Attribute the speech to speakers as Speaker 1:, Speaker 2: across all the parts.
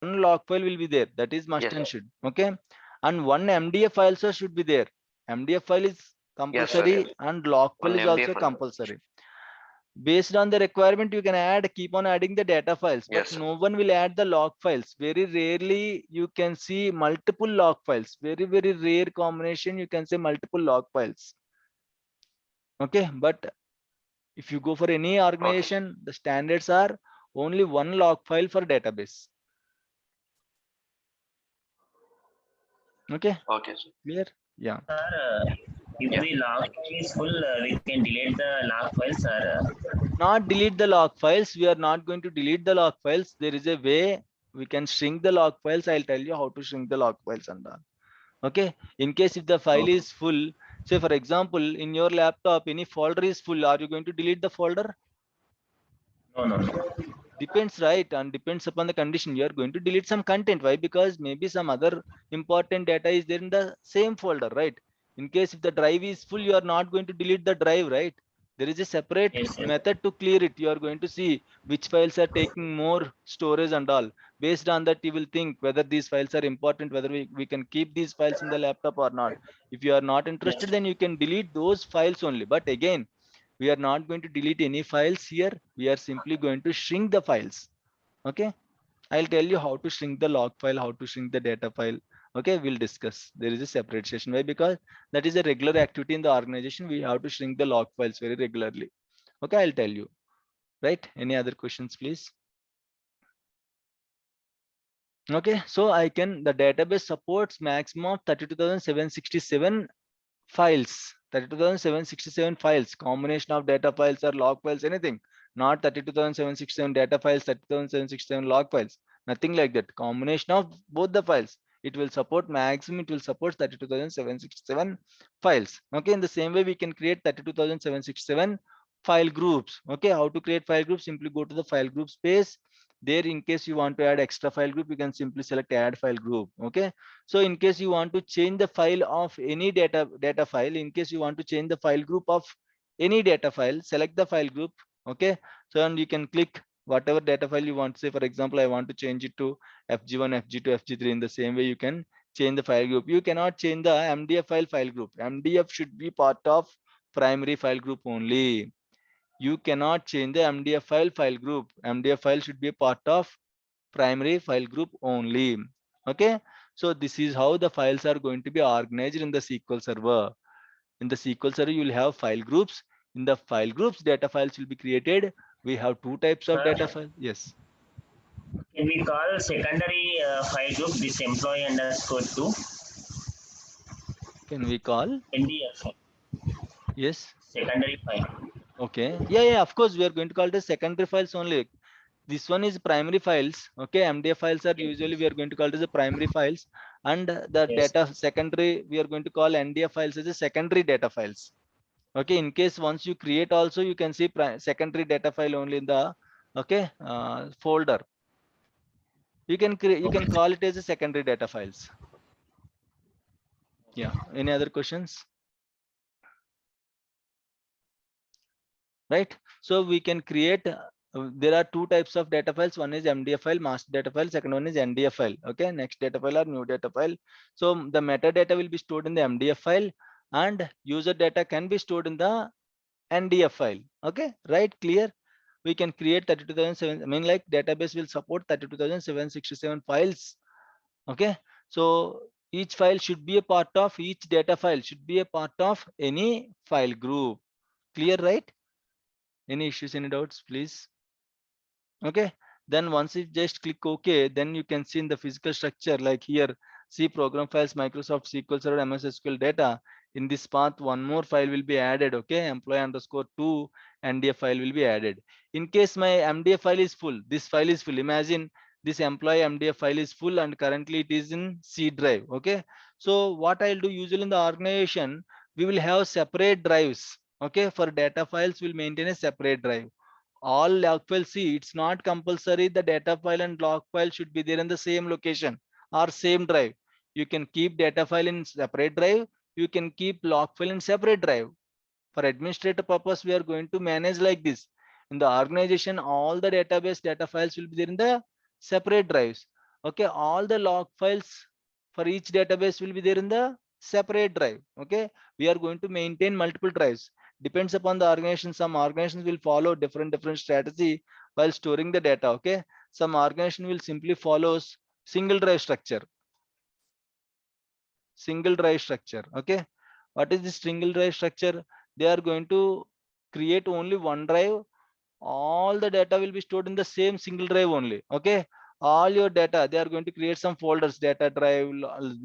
Speaker 1: one log file will be there, that is must
Speaker 2: Yes.
Speaker 1: and should. Okay, and one MDF file also should be there. MDF file is
Speaker 2: Yes, sir.
Speaker 1: compulsory and log file
Speaker 2: One
Speaker 1: is also
Speaker 2: MDF.
Speaker 1: compulsory. Based on the requirement, you can add, keep on adding the data files, but
Speaker 2: Yes, sir.
Speaker 1: no one will add the log files. Very rarely you can see multiple log files. Very, very rare combination you can say multiple log files. Okay, but if you go for any
Speaker 2: Okay.
Speaker 1: organization, the standards are only one log file for database. Okay,
Speaker 2: Okay, sir.
Speaker 1: clear? Yeah.
Speaker 3: Sir, if
Speaker 2: Yeah.
Speaker 3: the log
Speaker 2: Thank you.
Speaker 3: file is full, we can delete the log file, sir.
Speaker 1: Not delete the log files. We are not going to delete the log files. There is a way we can shrink the log files. I'll tell you how to shrink the log files and all. Okay, in case if the file
Speaker 3: Okay.
Speaker 1: is full, say for example, in your laptop, any folder is full, are you going to delete the folder?
Speaker 3: No, no, no.
Speaker 1: Depends, right? And depends upon the condition. You are going to delete some content. Why? Because maybe some other important data is there in the same folder, right? In case if the drive is full, you are not going to delete the drive, right? There is a separate
Speaker 3: Yes, yes.
Speaker 1: method to clear it. You are going to see which files are taking more storage and all. Based on that, you will think whether these files are important, whether we can keep these files in the laptop or not. If you are not interested,
Speaker 3: Yes.
Speaker 1: then you can delete those files only. But again, we are not going to delete any files here. We are simply going to shrink the files. Okay, I'll tell you how to shrink the log file, how to shrink the data file. Okay, we'll discuss. There is a separate session. Why? Because that is a regular activity in the organization. We have to shrink the log files very regularly. Okay, I'll tell you. Right, any other questions please? Okay, so I can, the database supports maximum of 32,767 files. 32,767 files, combination of data files or log files, anything. Not 32,767 data files, 32,767 log files, nothing like that. Combination of both the files, it will support maximum, it will support 32,767 files. Okay, in the same way we can create 32,767 file groups. Okay, how to create file groups? Simply go to the file group space. There, in case you want to add extra file group, you can simply select add file group. Okay, so in case you want to change the file of any data file, in case you want to change the file group of any data file, select the file group. Okay, so and you can click whatever data file you want. Say for example, I want to change it to fg1, fg2, fg3. In the same way you can change the file group. You cannot change the mdf file group. Mdf should be part of primary file group only. You cannot change the mdf file group. Mdf file should be a part of primary file group only. Okay, so this is how the files are going to be organized in the SQL Server. In the SQL Server, you will have file groups. In the file groups, data files will be created. We have two types of
Speaker 3: Sir,
Speaker 1: data files. Yes.
Speaker 3: can we call secondary file group this employee underscore 2
Speaker 1: Can we call?
Speaker 3: NDF
Speaker 1: Yes.
Speaker 3: secondary file?
Speaker 1: Okay. Yeah, yeah. Of course, we are going to call it as secondary files only. This one is primary files. Okay, MDF files are
Speaker 3: Yes,
Speaker 1: usually we are going to call it as the primary files, and the
Speaker 3: yes.
Speaker 1: data secondary we are going to call NDF files as the secondary data files. Okay, in case once you create also, you can see secondary data file only in the okay folder. You can create, you can
Speaker 3: Okay.
Speaker 1: call it as a secondary data files. Yeah, any other questions? Right, so we can create there are two types of data files. One is MDF file, master data file. Second one is NDF file. Okay, next data file or new data file. So the metadata will be stored in the MDF file, and user data can be stored in the NDF file. Okay, right, clear. We can create 32,007. I mean, like database will support 32,767 files. Okay, so each file should be a part of, each data file should be a part of any file group. Clear, right? Any issues, any doubts, please? Okay, then once you just click OK, then you can see in the physical structure, like here, see program files, Microsoft SQL Server, MS SQL data. In this path, one more file will be added. Okay, employee underscore 2 MDF file will be added. In case my MDF file is full, this file is full. Imagine this employee MDF file is full and currently it is in C drive. Okay, so what I'll do usually in the organization, we will have separate drives. Okay, for data files, we'll maintain a separate drive. All log files, see, it's not compulsory the data file and log file should be there in the same location or same drive. You can keep data file in separate drive, you can keep log file in separate drive. For administrative purpose, we are going to manage like this. In the organization, all the database data files will be there in the separate drives. Okay, all the log files for each database will be there in the separate drive. Okay, we are going to maintain multiple drives. Depends upon the organization. Some organizations will follow different strategy while storing the data. Okay, some organization will simply follows single drive structure. Single drive structure. Okay, what is this single drive structure? They are going to create only one drive. All the data will be stored in the same single drive only. Okay, all your data, they are going to create some folders: data drive,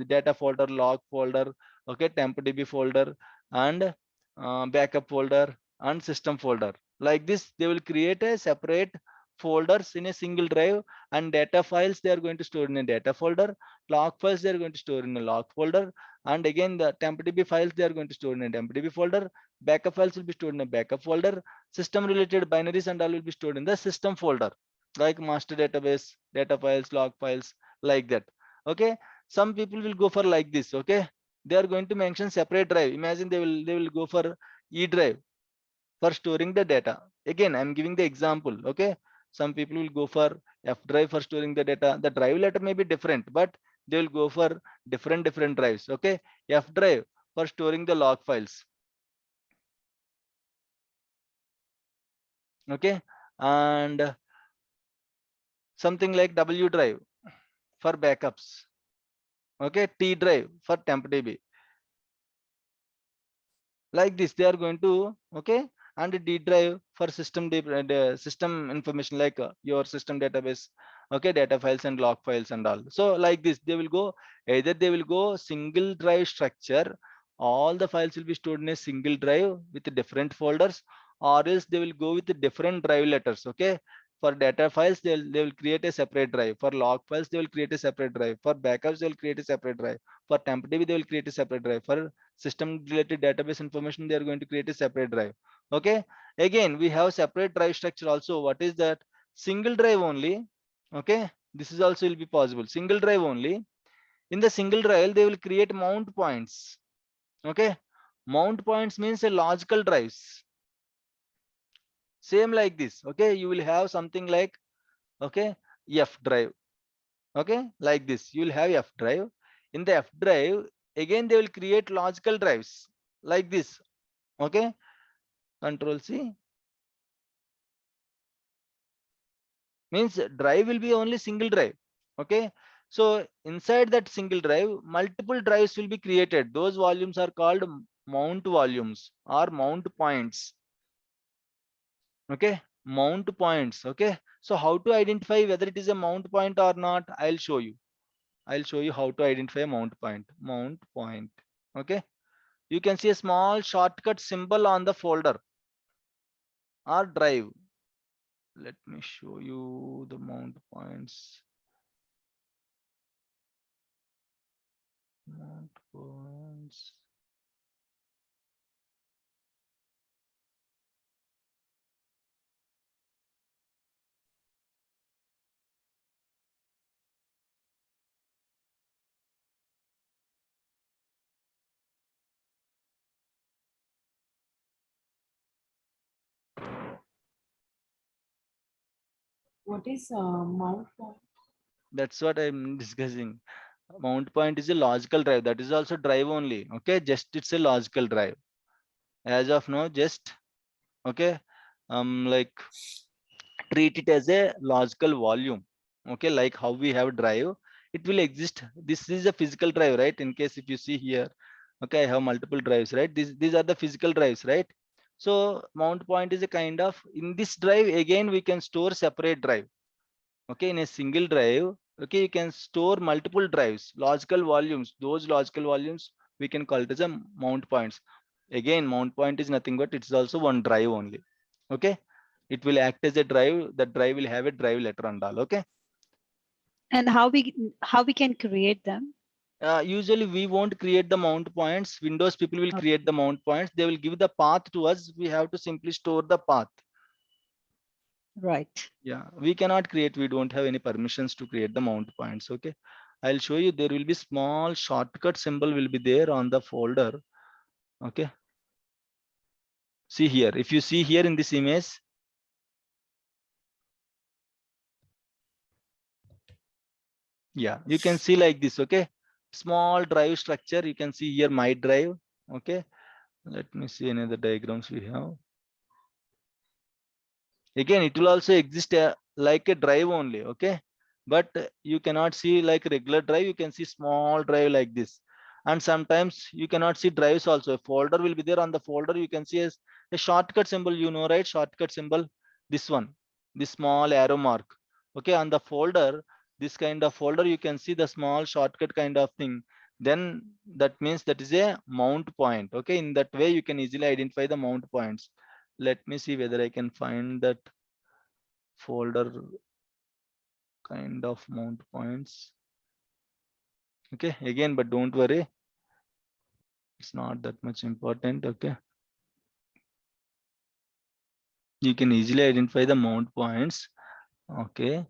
Speaker 1: data folder, log folder, okay, tempdb folder, and backup folder, and system folder. Like this, they will create a separate folders in a single drive, and data files they are going to store in a data folder, log files they are going to store in a log folder, and again the tempdb files they are going to store in a tempdb folder, backup files will be stored in a backup folder, system related binaries and all will be stored in the system folder, like master database, data files, log files, like that. Okay, some people will go for like this. Okay, they are going to mention separate drive. Imagine they will go for E drive for storing the data. Again, I'm giving the example. Okay, some people will go for F drive for storing the data. The drive letter may be different, but they will go for different drives. Okay, F drive for storing the log files. Okay, and something like W drive for backups. Okay, T drive for tempdb. Like this they are going to, okay, and D drive for system information, like your system database, okay, data files and log files and all. So like this they will go, either they will go single drive structure, all the files will be stored in a single drive with different folders, or else they will go with different drive letters. Okay, for data files they will create a separate drive, for log files they will create a separate drive, for backups they will create a separate drive, for tempdb they will create a separate drive, for system related database information they are going to create a separate drive. Okay, again we have separate drive structure also. What is that? Single drive only. Okay, this is also will be possible, single drive only. In the single drive they will create mount points. Okay, mount points means a logical drives, same like this. Okay, you will have something like, okay, F drive. Okay, like this you will have F drive. In the F drive again they will create logical drives like this. Okay, control C, means drive will be only single drive. Okay, so inside that single drive multiple drives will be created. Those volumes are called mount volumes or mount points. Okay, mount points. Okay, so how to identify whether it is a mount point or not, I'll show you how to identify a mount point. Mount point. Okay, you can see a small shortcut symbol on the folder or drive. Let me show you the mount points. Mount points.
Speaker 2: What is mount point?
Speaker 1: That's what I'm discussing. Mount point is a logical drive. That is also drive only. Okay, just it's a logical drive. As of now, just okay. Like treat it as a logical volume. Okay, like how we have drive, it will exist. This is a physical drive, right? In case if you see here, okay, I have multiple drives, right? These are the physical drives, right? So mount point is a kind of, in this drive again we can store separate drive. Okay, in a single drive, okay, you can store multiple drives, logical volumes. Those logical volumes we can call it as a mount points. Again, mount point is nothing but it's also one drive only. Okay, it will act as a drive. That drive will have a drive letter and all. Okay,
Speaker 2: And how we can create them?
Speaker 1: usually we won't create the mount points. Windows people will create the mount points. They will give the path to us. We have to simply store the path.
Speaker 2: Right.
Speaker 1: Yeah, we cannot create, we don't have any permissions to create the mount points. Okay, I'll show you. There will be small shortcut symbol will be there on the folder. Okay, see here, if you see here in this image, Yeah, you can see like this. Okay, small drive structure. You can see here my drive. Okay, let me see another diagrams we have. Again, it will also exist like a drive only. Okay, but you cannot see like regular drive. You can see small drive like this. And sometimes you cannot see drives also. A folder will be there. On the folder you can see as a shortcut symbol, you know, right? Shortcut symbol, this one, this small arrow mark. Okay, on the folder, this kind of folder, you can see the small shortcut kind of thing. Then that means that is a mount point. Okay, in that way you can easily identify the mount points. Let me see whether I can find that folder kind of mount points. Okay, again, but don't worry, it's not that much important. Okay, you can easily identify the mount points. Okay,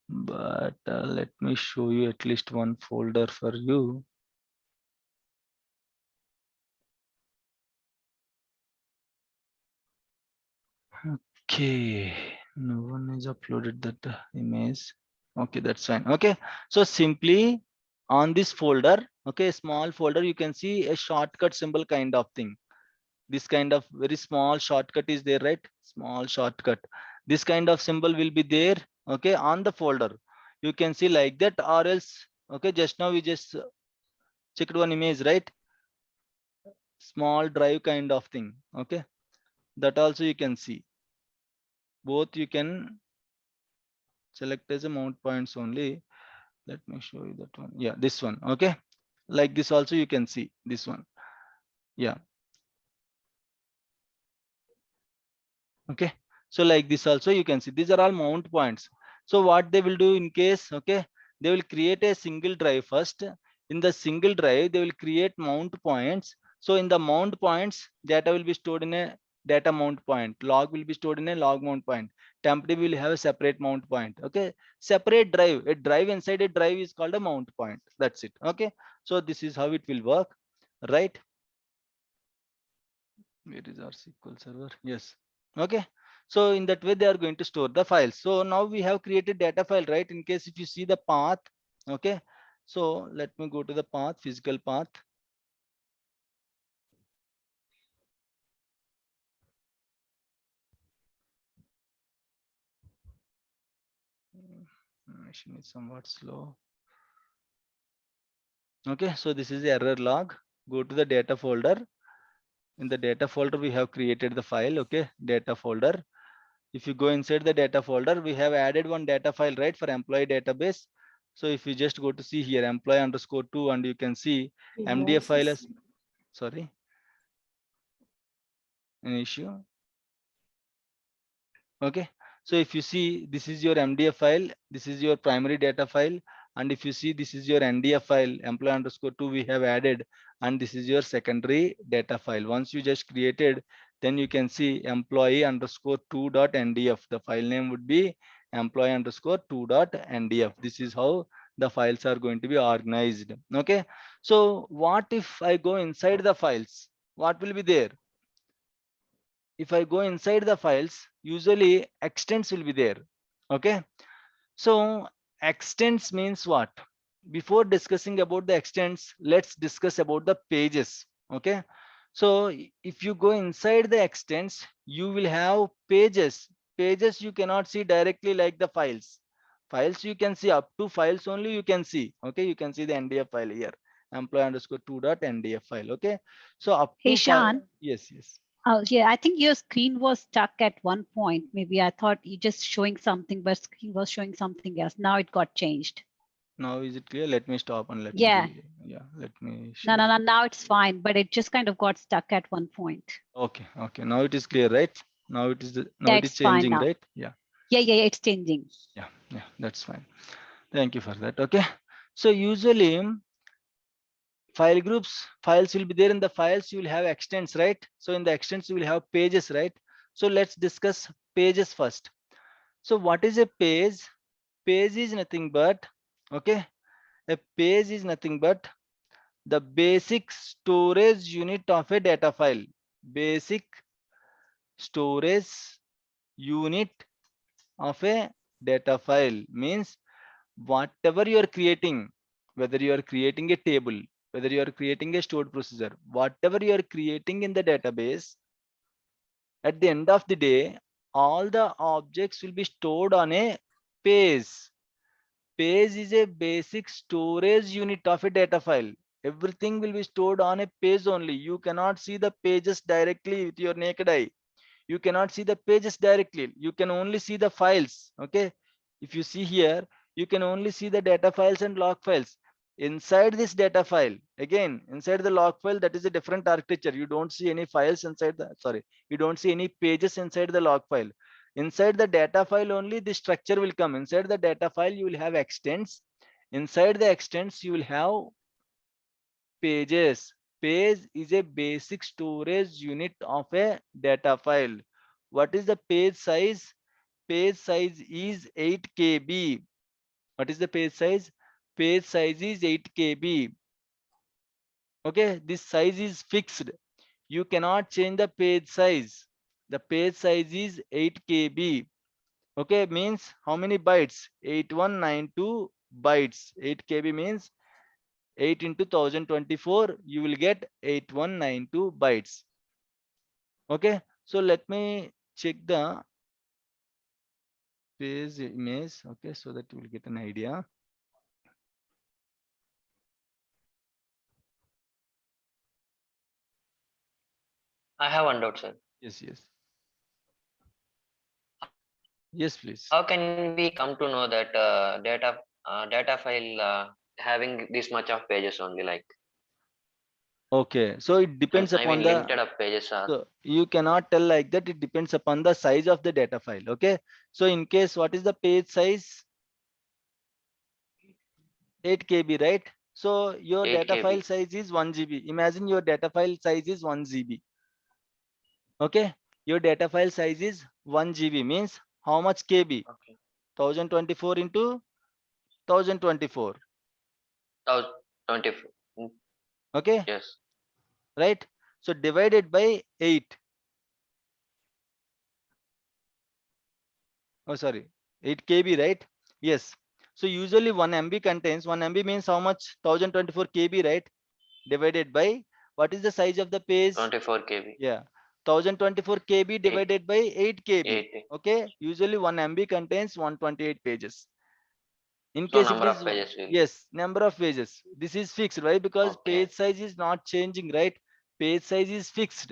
Speaker 1: but let me show you at least one folder for you. Okay, no one has uploaded that image. Okay, that's fine. Okay, so simply on this folder, okay, small folder, you can see a shortcut symbol kind of thing. This kind of very small shortcut is there, right? Small shortcut. This kind of symbol will be there, okay, on the folder. You can see like that, or else, okay, just now we just checked one image, right? Small drive kind of thing. Okay, that also you can see. Both you can select as a mount points only. Let me show you that one. Yeah, this one. Okay, like this also you can see this one. Yeah. Okay, so like this also you can see these are all mount points. So what they will do in case, okay, they will create a single drive first. In the single drive they will create mount points. So in the mount points, data will be stored in a data mount point, log will be stored in a log mount point, temporary will have a separate mount point. Okay, separate drive, a drive inside a drive is called a mount point. That's it. Okay, so this is how it will work, right? Where is our SQL server? Yes. Okay, so in that way they are going to store the files. So now we have created data file, right? In case if you see the path, okay, so let me go to the path, physical path. Machine is somewhat slow. Okay, so this is the error log. Go to the data folder. In the data folder we have created the file. Okay, data folder. If you go inside the data folder, we have added one data file, right, for employee database. So if you just go to see here employee underscore 2, and you can see MDF file as, sorry, an issue. Okay, so if you see, this is your MDF file, this is your primary data file, and if you see, this is your NDF file, employee underscore 2 we have added, and this is your secondary data file. Once you just created, then you can see employee underscore 2.ndf. the file name would be employee underscore 2.ndf. This is how the files are going to be organized. Okay, so what if I go inside the files? What will be there? If I go inside the files, usually extents will be there. Okay, so extents means what? Before discussing about the extents, let's discuss about the pages. Okay, so if you go inside the extents, you will have pages. Pages you cannot see directly like the files. Files you can see up to files only you can see. Okay, you can see the NDF file here, employee underscore 2.ndf file. Okay, so up
Speaker 2: Hey,
Speaker 1: to file.
Speaker 2: Shan.
Speaker 1: Yes, yes.
Speaker 2: Oh, yeah, I think your screen was stuck at one point. Maybe I thought you just showing something, but screen was showing something else. Now it got changed.
Speaker 1: Now is it clear? Let me stop and let
Speaker 2: Yeah.
Speaker 1: me, yeah, let me
Speaker 2: No,
Speaker 1: share.
Speaker 2: no, no. Now it's fine, but it just kind of got stuck at one point.
Speaker 1: Okay, okay. Now it is clear, right? Now it is now
Speaker 2: Yeah,
Speaker 1: it is
Speaker 2: it's fine
Speaker 1: changing,
Speaker 2: now.
Speaker 1: right? Yeah,
Speaker 2: Yeah, it's changing.
Speaker 1: yeah, yeah. That's fine. Thank you for that. Okay. So usually file groups, files will be there. In the files you will have extents, right? So in the extents you will have pages, right? So let's discuss pages first. So what is a page? Page is nothing but, okay, a page is nothing but the basic storage unit of a data file. Basic storage unit of a data file means whatever you are creating, whether you are creating a table, whether you are creating a stored procedure, whatever you are creating in the database, at the end of the day, all the objects will be stored on a page. Page is a basic storage unit of a data file. Everything will be stored on a page only. You cannot see the pages directly with your naked eye. You cannot see the pages directly. You can only see the files. Okay. If you see here, you can only see the data files and log files. Inside this data file, again, inside the log file, that is a different architecture. You don't see any files inside the, sorry, you don't see any pages inside the log file. Inside the data file only the structure will come. Inside the data file, you will have extents. Inside the extents, you will have pages. Page is a basic storage unit of a data file. What is the page size? Page size is 8 KB. What is the page size? Page size is 8 KB. Okay, this size is fixed. You cannot change the page size. The page size is 8 KB. Okay, means how many bytes? 8192 bytes. 8 KB means 8 into 1024, you will get 8192 bytes. Okay, so let me check the page image. Okay, so that you will get an idea.
Speaker 4: I have one doubt, sir.
Speaker 1: Yes, yes. Yes, please.
Speaker 4: How can we come to know that data file having this much of pages only? Like,
Speaker 1: Okay, so it depends
Speaker 4: I
Speaker 1: upon
Speaker 4: mean,
Speaker 1: the,
Speaker 4: limited of pages are.
Speaker 1: so you cannot tell like that. It depends upon the size of the data file. Okay, so in case, what is the page size? 8 KB, right? So your
Speaker 4: 8
Speaker 1: data file
Speaker 4: KB.
Speaker 1: size is 1 GB. Imagine your data file size is 1 GB. Okay, your data file size is 1 GB, means how much KB?
Speaker 4: Okay.
Speaker 1: 1024 into 1024.
Speaker 4: 24.
Speaker 1: Okay,
Speaker 4: Yes.
Speaker 1: right? So divided by 8. Oh, sorry, 8 KB, right? Yes. So usually 1 MB contains, 1 MB means how much? 1024 KB, right? Divided by, what is the size of the page?
Speaker 4: 24 KB.
Speaker 1: Yeah, 1024 KB divided by 8 KB.
Speaker 4: 8.
Speaker 1: Okay, usually 1 MB contains 128 pages. In
Speaker 4: So
Speaker 1: case if it
Speaker 4: number
Speaker 1: is
Speaker 4: of pages will.
Speaker 1: yes, number of pages, this is fixed. Why? Because
Speaker 4: Okay.
Speaker 1: page size is not changing, right? Page size is fixed.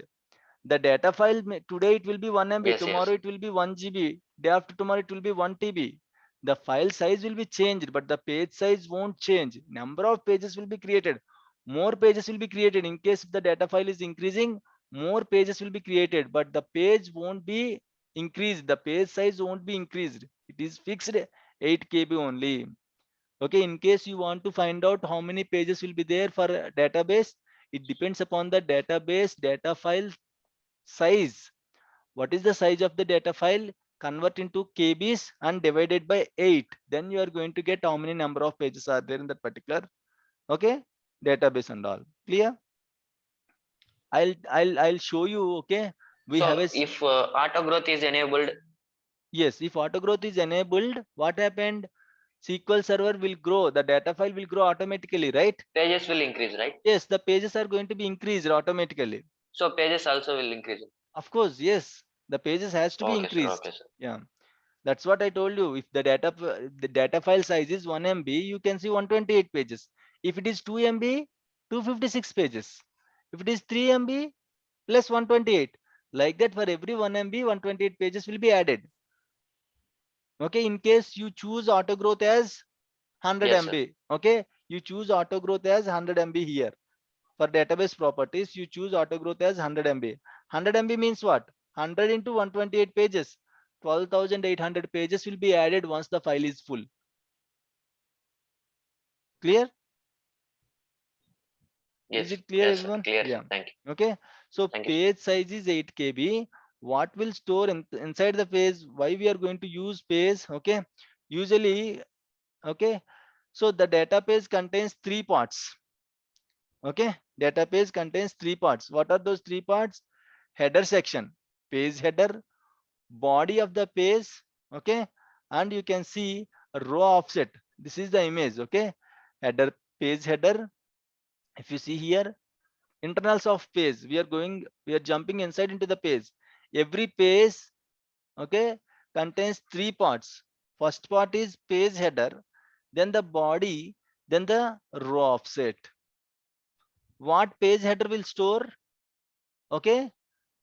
Speaker 1: The data file today it will be 1 MB,
Speaker 4: Yes,
Speaker 1: tomorrow
Speaker 4: yes.
Speaker 1: it will be 1 GB, day after tomorrow it will be 1 TB. The file size will be changed, but the page size won't change. Number of pages will be created. More pages will be created. In case if the data file is increasing, more pages will be created, but the page won't be increased. The page size won't be increased. It is fixed 8 KB only. Okay, in case you want to find out how many pages will be there for a database, it depends upon the database data file size. What is the size of the data file? Convert into KBs and divided by 8. Then you are going to get how many number of pages are there in that particular, okay, database and all. Clear? I'll show you. Okay, we have a
Speaker 4: So if auto growth is enabled,
Speaker 1: yes. If auto growth is enabled, what happened? SQL Server will grow. The data file will grow automatically, right?
Speaker 4: pages will increase, right?
Speaker 1: Yes, the pages are going to be increased automatically.
Speaker 4: So pages also will increase.
Speaker 1: Of course, yes. The pages has to be
Speaker 4: Okay, sir.
Speaker 1: increased.
Speaker 4: Okay, sir.
Speaker 1: Yeah. That's what I told you. If the data file size is 1 MB, you can see 128 pages. If it is 2 MB, 256 pages. If it is 3 MB plus 128, like that for every 1 MB, 128 pages will be added. Okay, in case you choose auto growth as 100
Speaker 4: Yes, sir.
Speaker 1: MB. Okay, you choose auto growth as 100 MB here. For database properties, you choose auto growth as 100 MB. 100 MB means what? 100 into 128 pages. 12,800 pages will be added once the file is full. Clear?
Speaker 4: Yes.
Speaker 1: Is it clear,
Speaker 4: Yes, sir.
Speaker 1: everyone?
Speaker 4: Clear,
Speaker 1: Yeah.
Speaker 4: sir. Thank you.
Speaker 1: Okay. So
Speaker 4: Thank you,
Speaker 1: page size is 8 KB. What will store inside the page? Why we are going to use page? Okay. Usually, okay. So the database contains 3 parts. Okay. Database contains 3 parts. What are those 3 parts? Header section, page header, body of the page, okay, and you can see a row offset. This is the image. Okay, header, page header. If you see here, internals of page, we are jumping inside into the page. Every page, okay, contains three parts. First part is page header, then the body, then the row offset. What page header will store? Okay,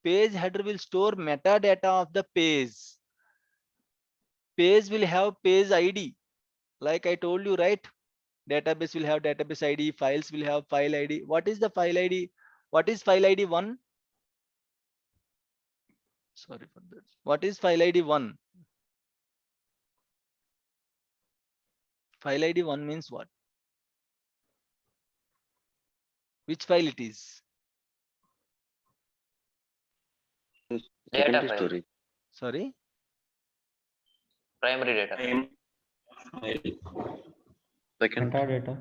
Speaker 1: page header will store metadata of the page. Page will have page ID, like I told you, right? Database will have database ID, files will have file ID. What is the file ID? What is file ID 1? Sorry for that. What is file ID 1? File ID 1 means what? Which file it is?
Speaker 4: Data
Speaker 5: Secondary
Speaker 4: file,
Speaker 5: storage.
Speaker 1: Sorry.
Speaker 4: primary data file.
Speaker 5: Second.
Speaker 6: Metadata.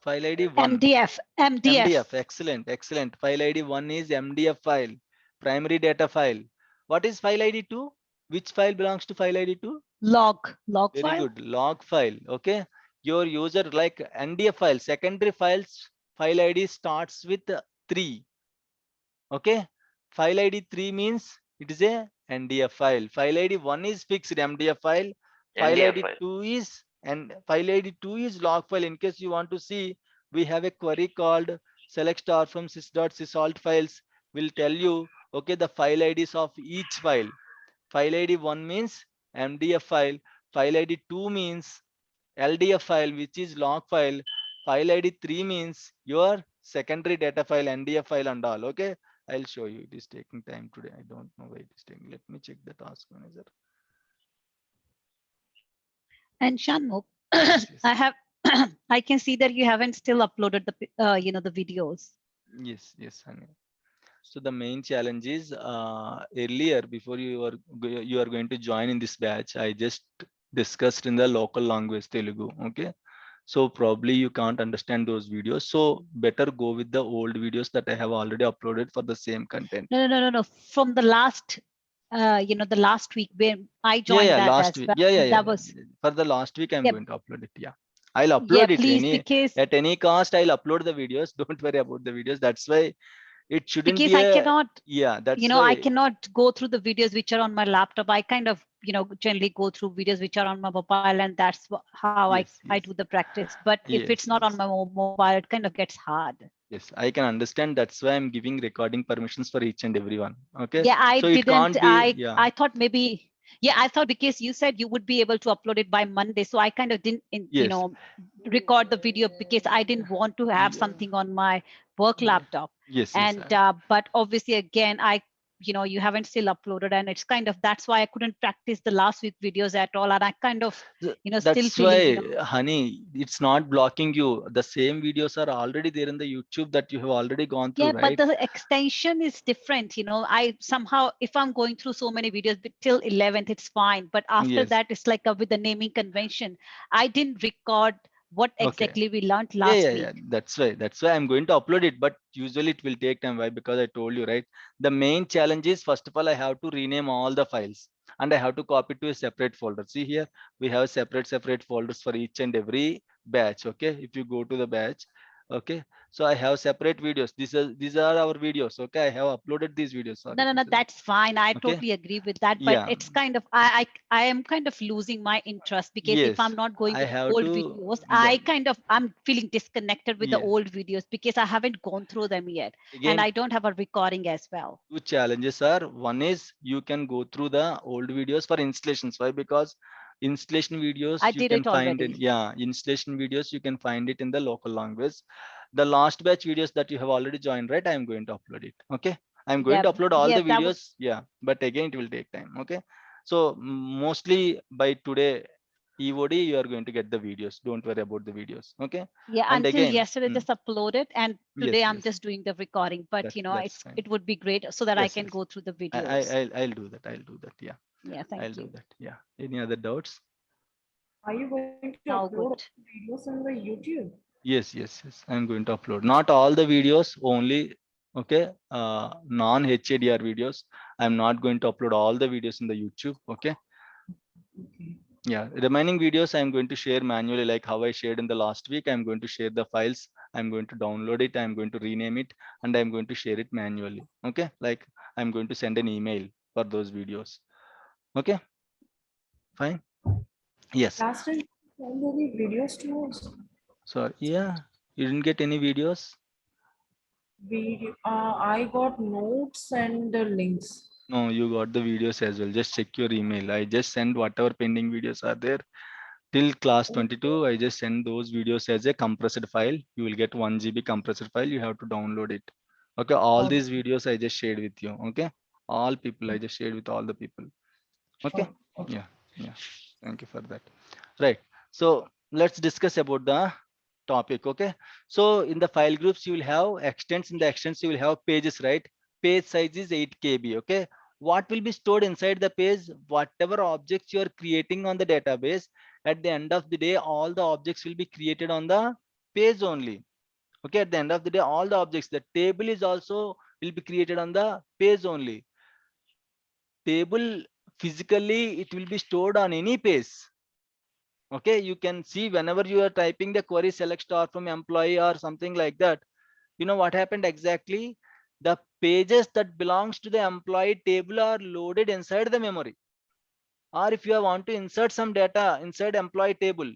Speaker 1: File ID 1.
Speaker 2: MDF.
Speaker 1: MDF. Excellent. Excellent. File ID 1 is MDF file, primary data file. What is file ID 2? Which file belongs to file ID 2?
Speaker 2: Log
Speaker 1: Very
Speaker 2: file.
Speaker 1: good. Log file. Okay. Your user, like NDF file, secondary files, file ID starts with 3. Okay. File ID 3 means it is a NDF file. File ID 1 is fixed MDF file. File
Speaker 4: NDF
Speaker 1: ID
Speaker 4: file.
Speaker 1: 2 is, and file ID 2 is log file. In case you want to see, we have a query called select star from sys.sysalt files. Will tell you, okay, the file IDs of each file. File ID 1 means MDF file. File ID 2 means LDF file, which is log file. File ID 3 means your secondary data file, NDF file and all. Okay. I'll show you. It is taking time today. I don't know why it is taking. Let me check the task manager.
Speaker 2: And Shanmugh,
Speaker 1: Yes, yes.
Speaker 2: I have, I can see that you haven't still uploaded the, the videos.
Speaker 1: Yes, yes, honey. So the main challenge is earlier, before you are going to join in this batch, I just discussed in the local language Telugu. Okay. So probably you can't understand those videos. So better go with the old videos that I have already uploaded for the same content.
Speaker 2: No. From the last, the last week where I joined that
Speaker 1: Last
Speaker 2: as
Speaker 1: week.
Speaker 2: well.
Speaker 1: Yeah.
Speaker 2: That was,
Speaker 1: For the last week, I'm
Speaker 2: Yeah.
Speaker 1: going to upload it. Yeah. I'll
Speaker 2: yeah,
Speaker 1: upload it
Speaker 2: please, because
Speaker 1: at any cost. I'll upload the videos. Don't worry about the videos. That's why it shouldn't be
Speaker 2: I cannot,
Speaker 1: that's
Speaker 2: I
Speaker 1: why.
Speaker 2: cannot go through the videos which are on my laptop. I kind of, generally go through videos which are on my mobile, and that's how
Speaker 1: Yes,
Speaker 2: I
Speaker 1: yes.
Speaker 2: do the practice. But if
Speaker 1: Yes,
Speaker 2: it's not on
Speaker 1: yes.
Speaker 2: my mobile, it kind of gets hard.
Speaker 1: Yes, I can understand. That's why I'm giving recording permissions for each and everyone. Okay.
Speaker 2: Yeah, I
Speaker 1: So it
Speaker 2: didn't.
Speaker 1: can't be. Yeah.
Speaker 2: I thought maybe. Yeah, I thought because you said you would be able to upload it by Monday, so I kind of didn't,
Speaker 1: Yes.
Speaker 2: record the video because I didn't want to have
Speaker 1: Yeah.
Speaker 2: something on my work
Speaker 1: Yeah.
Speaker 2: laptop.
Speaker 1: Yes.
Speaker 2: And but obviously, again, you haven't still uploaded, and it's kind of, that's why I couldn't practice the last week videos at all, and I kind of, still
Speaker 1: That's
Speaker 2: feeling.
Speaker 1: why, honey, it's not blocking you. The same videos are already there in the YouTube that you have already gone through,
Speaker 2: Yeah,
Speaker 1: right?
Speaker 2: but the extension is different. I somehow, if I'm going through so many videos till 11th, it's fine. But after
Speaker 1: Yes.
Speaker 2: that, it's like with the naming convention. I didn't record what
Speaker 1: Okay.
Speaker 2: exactly we learned last week.
Speaker 1: Yeah. That's why I'm going to upload it, but usually it will take time. Why? Because I told you, right? The main challenge is, first of all, I have to rename all the files and I have to copy to a separate folder. See here, we have separate folders for each and every batch. Okay. If you go to the batch, okay. So I have separate videos. These are our videos. Okay. I have uploaded these videos. Sorry,
Speaker 2: No, that's fine. I
Speaker 1: Okay.
Speaker 2: totally agree with that. But
Speaker 1: Yeah.
Speaker 2: it's kind of, I am kind of losing my interest because if
Speaker 1: Yes.
Speaker 2: I'm not going
Speaker 1: I
Speaker 2: with
Speaker 1: have
Speaker 2: old
Speaker 1: to.
Speaker 2: videos,
Speaker 1: Yeah.
Speaker 2: I'm feeling disconnected with the
Speaker 1: Yeah.
Speaker 2: old videos because I haven't gone through them yet. And
Speaker 1: Again,
Speaker 2: I don't have a recording as well.
Speaker 1: two challenges are, one is you can go through the old videos for installations. Why? Because installation videos
Speaker 2: I
Speaker 1: you
Speaker 2: did
Speaker 1: can
Speaker 2: it
Speaker 1: find
Speaker 2: already.
Speaker 1: in installation videos you can find it in the local language. The last batch videos that you have already joined, right? I'm going to upload it. Okay. I'm going to upload all the
Speaker 2: that was,
Speaker 1: videos. Yeah, but again it will take time. Okay. So mostly by today EOD you are going to get the videos. Don't worry about the videos. Okay.
Speaker 2: yeah,
Speaker 1: And
Speaker 2: until
Speaker 1: again,
Speaker 2: yesterday just uploaded, and today I'm
Speaker 1: yes.
Speaker 2: just doing the recording. But
Speaker 1: That's fine.
Speaker 2: it would be great so that I
Speaker 1: Yes,
Speaker 2: can
Speaker 1: yes.
Speaker 2: go through the videos.
Speaker 1: I'll do that. Yeah.
Speaker 2: Yeah,
Speaker 1: I'll
Speaker 2: thank
Speaker 1: do
Speaker 2: you.
Speaker 1: that. Yeah. Any other doubts?
Speaker 7: Are you going to
Speaker 2: Now
Speaker 7: upload
Speaker 2: good.
Speaker 7: videos on the YouTube?
Speaker 1: Yes. I'm going to upload not all the videos, only okay. Non-HADR videos. I'm not going to upload all the videos in the YouTube. Okay.
Speaker 7: Okay.
Speaker 1: Yeah, remaining videos I'm going to share manually, like how I shared in the last week. I'm going to share the files. I'm going to download it. I'm going to rename it, and I'm going to share it manually. Okay, like I'm going to send an email for those videos. Okay, fine. Yes.
Speaker 7: Last time you sent any videos to us.
Speaker 1: So yeah, you didn't get any videos.
Speaker 7: I got notes and links.
Speaker 1: No, you got the videos as well. Just check your email. I just send whatever pending videos are there till class 22. I just send those videos as a compressed file. You will get 1 GB compressed file. You have to download it. Okay, all
Speaker 7: Okay.
Speaker 1: these videos I just shared with you. Okay, all people I just shared with all the people. Okay,
Speaker 7: Okay.
Speaker 1: yeah, yeah. Thank you for that. Right. So let's discuss about the topic. Okay, so in the file groups you will have extents. In the extents you will have pages, right? Page size is 8 KB. Okay, what will be stored inside the page? Whatever objects you are creating on the database, at the end of the day all the objects will be created on the page only. Okay, at the end of the day all the objects, the table is also will be created on the page only. Table physically it will be stored on any page. Okay, you can see whenever you are typing the query select star from employee or something like that, you know what happened exactly? The pages that belongs to the employee table are loaded inside the memory. Or if you want to insert some data inside employee table,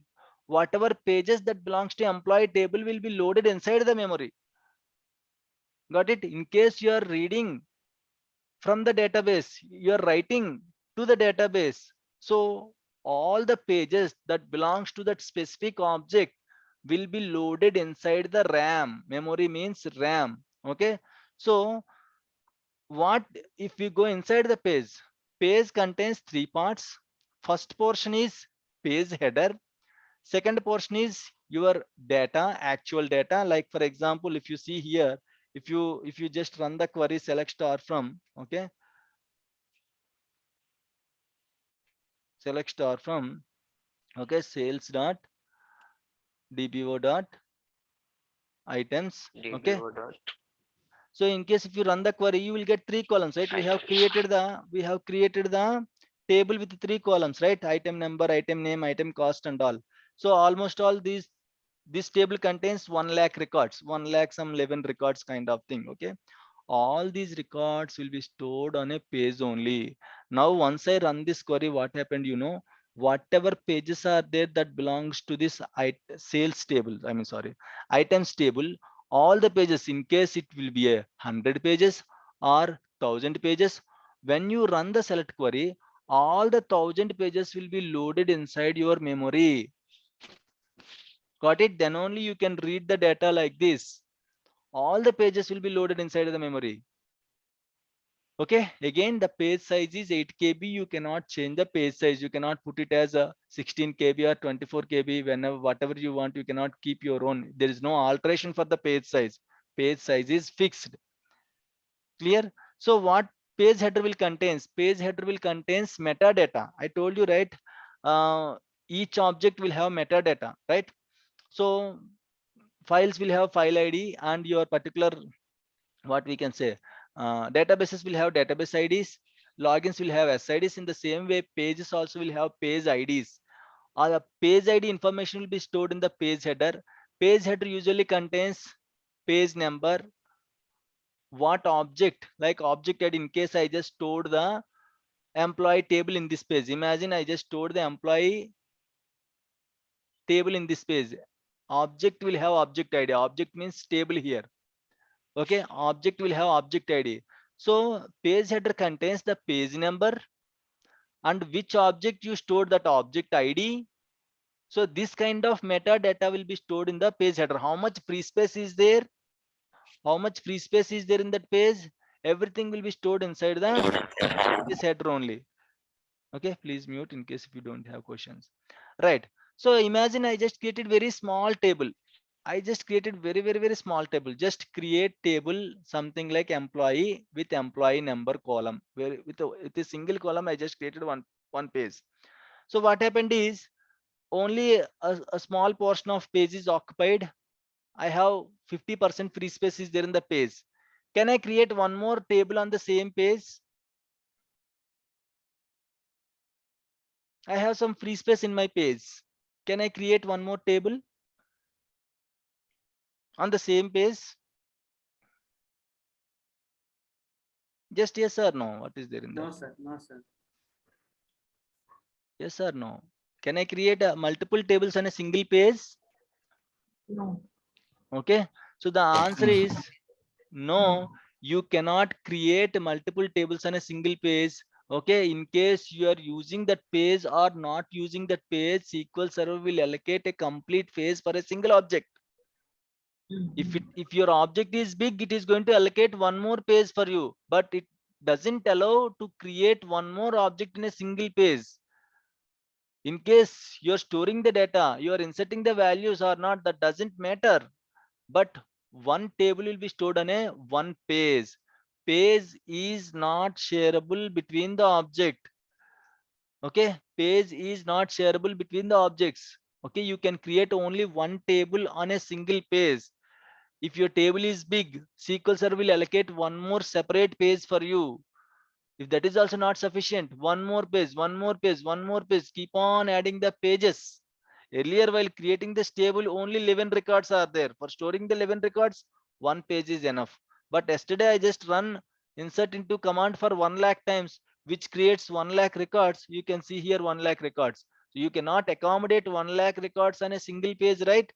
Speaker 1: whatever pages that belongs to employee table will be loaded inside the memory. Got it? In case you are reading from the database, you are writing to the database, so all the pages that belongs to that specific object will be loaded inside the RAM. Memory means RAM. Okay, so what if we go inside the page? Page contains three parts. First portion is page header. Second portion is your data, actual data. Like for example, if you see here, if you just run the query select star from, okay, select star from, okay, sales dot dbo dot items. Okay,
Speaker 4: DBO dot.
Speaker 1: so in case if you run the query, you will get three columns, right? We have created the table with three columns, right? Item number, item name, item cost, and all. So almost all these, this table contains 1 lakh records, 1 lakh some 11 records kind of thing. Okay, all these records will be stored on a page only. Now once I run this query, what happened, you know, whatever pages are there that belongs to this sales table, I mean sorry, items table, all the pages, in case it will be 100 pages or 1000 pages, when you run the select query, all the 1000 pages will be loaded inside your memory. Got it? Then only you can read the data like this. All the pages will be loaded inside of the memory. Okay, again the page size is 8 KB. You cannot change the page size. You cannot put it as a 16 KB or 24 KB. Whenever whatever you want, you cannot keep your own. There is no alteration for the page size. Page size is fixed. Clear? So what page header will contains? Page header will contains metadata. I told you, right? Each object will have metadata, right? So files will have file ID and your particular, what we can say, databases will have database IDs, logins will have SIDs. In the same way, pages also will have page IDs. The page ID information will be stored in the page header. Page header usually contains page number, what object, like object ID. In case I just stored the employee table in this page, imagine I just stored the employee table in this page, object will have object ID. Object means table here. Okay, object will have object ID. So page header contains the page number and which object you stored that object ID. So this kind of metadata will be stored in the page header. How much free space is there? How much free space is there in that page? Everything will be stored inside the this header only. Okay, please mute in case if you don't have questions. Right. So imagine I just created very small table. I just created very small table. Just create table something like employee with employee number column. Where with a single column, I just created one page. So what happened is only a small portion of page is occupied. I have 50% free space is there in the page. Can I create one more table on the same page? I have some free space in my page. Can I create one more table on the same page? Just yes or no. What is there in
Speaker 5: No,
Speaker 1: that?
Speaker 5: sir. No, sir.
Speaker 1: Yes or no? Can I create multiple tables on a single page?
Speaker 7: No.
Speaker 1: Okay. So the answer is no. You cannot create multiple tables on a single page. Okay. In case you are using that page or not using that page, SQL Server will allocate a complete page for a single object. If your object is big, it is going to allocate one more page for you, but it doesn't allow to create one more object in a single page. In case you're storing the data, you are inserting the values or not, that doesn't matter. But one table will be stored on a one page. Page is not shareable between the object. Okay, page is not shareable between the objects. Okay, you can create only one table on a single page. If your table is big, SQL Server will allocate one more separate page for you. If that is also not sufficient, one more page, one more page, one more page, keep on adding the pages. Earlier, while creating this table, only 11 records are there. For storing the 11 records, one page is enough. But yesterday, I just run insert into command for 1 lakh times, which creates 1 lakh records. You can see here 1 lakh records. So you cannot accommodate 1 lakh records on a single page, right?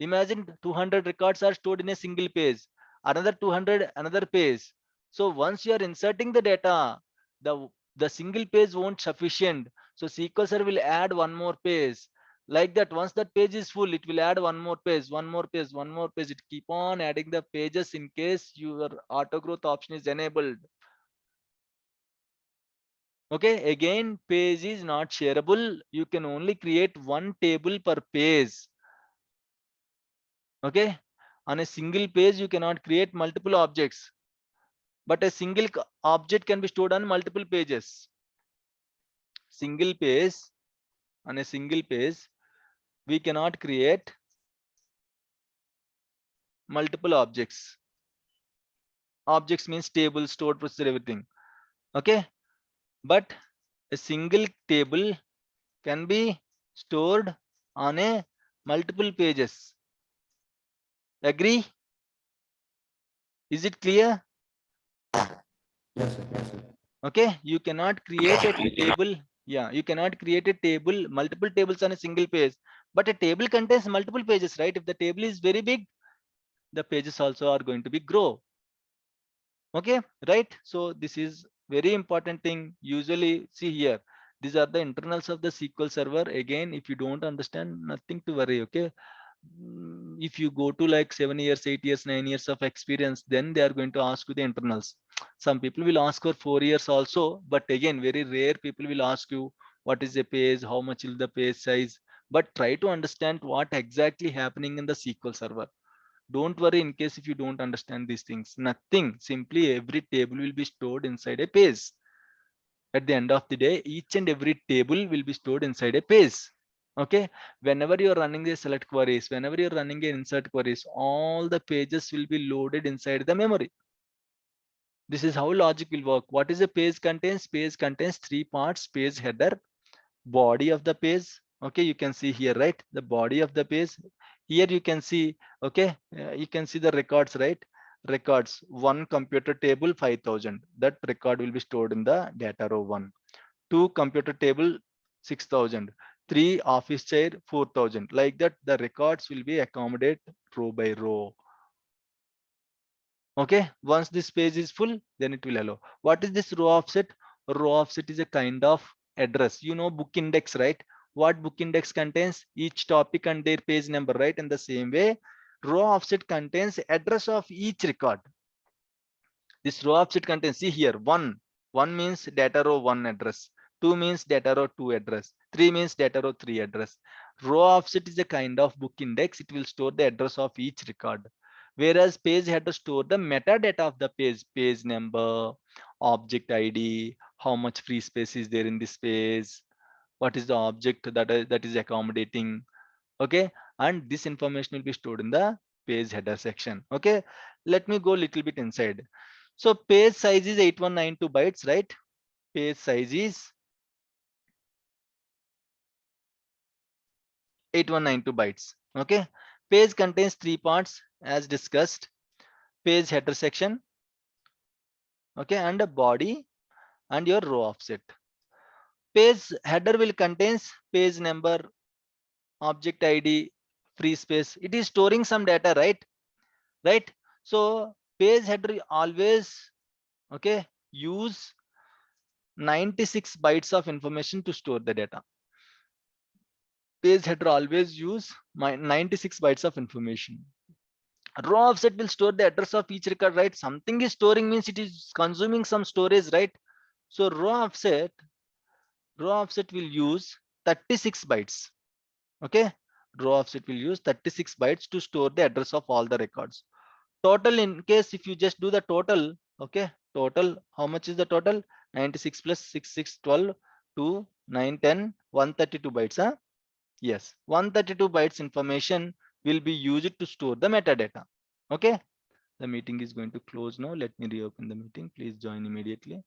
Speaker 1: Imagine 200 records are stored in a single page, another 200, another page. So once you are inserting the data, the single page won't sufficient. So SQL Server will add one more page. Like that, once that page is full, it will add one more page, one more page, one more page. It keep on adding the pages in case your auto growth option is enabled. Okay, again, page is not shareable. You can only create one table per page. Okay, on a single page you cannot create multiple objects, but a single object can be stored on multiple pages. Single page, on a single page we cannot create multiple objects. Objects means table, stored procedure, everything. Okay, but a single table can be stored on a multiple pages. Agree? Is it clear?
Speaker 5: Yes, sir. Yes, sir.
Speaker 1: Okay, you cannot create a table. Yeah, you cannot create a table, multiple tables on a single page, but a table contains multiple pages, right? If the table is very big, the pages also are going to be grow. Okay, right? So this is very important thing. Usually, see here, these are the internals of the SQL Server. Again, if you don't understand, nothing to worry. Okay, if you go to like 7 years, 8 years, 9 years of experience, then they are going to ask you the internals. Some people will ask for 4 years also, but again, very rare people will ask you what is the page, how much is the page size. But try to understand what exactly happening in the SQL Server. Don't worry in case if you don't understand these things. Nothing. Simply every table will be stored inside a page. At the end of the day, each and every table will be stored inside a page. Okay, whenever you're running the select queries, whenever you're running an insert queries, all the pages will be loaded inside the memory. This is how logic will work. What is a page contains? Page contains three parts: page header, body of the page. Okay, you can see here, right? The body of the page. Here you can see, okay, you can see the records, right? Records, one computer table 5000. That record will be stored in the data row 1. 2 computer table 6000. 3 office chair 4000. Like that, the records will be accommodated row by row. Okay, once this page is full, then it will allow. What is this row offset? Row offset is a kind of address. You know book index, right? What book index contains? Each topic and their page number, right? In the same way, row offset contains address of each record. This row offset contains, see here, one means data row 1 address, 2 means data row 2 address, 3 means data row 3 address. Row offset is a kind of book index. It will store the address of each record, whereas page header store the metadata of the page number, object ID, how much free space is there in this page, what is the object that is accommodating. Okay, and this information will be stored in the page header section. Okay, let me go a little bit inside. So page size is 8192 bytes, right? Page size is 8192 bytes. Okay, page contains 3 parts as discussed: page header section, okay, and a body and your row offset. Page header will contains page number, object ID, free space. It is storing some data, right? So page header always, okay, use 96 bytes of information to store the data. Page header always use 96 bytes of information. Row offset will store the address of each record, right? Something is storing means it is consuming some storage, right? So row offset will use 36 bytes. Okay, row offset will use 36 bytes to store the address of all the records. Total, in case if you just do the total, okay, total, how much is the total? 96 plus 6, 12, 2, 9, 10, 132 bytes. Huh? Yes, 132 bytes information will be used to store the metadata. Okay, the meeting is going to close now. Let me reopen the meeting. Please join immediately.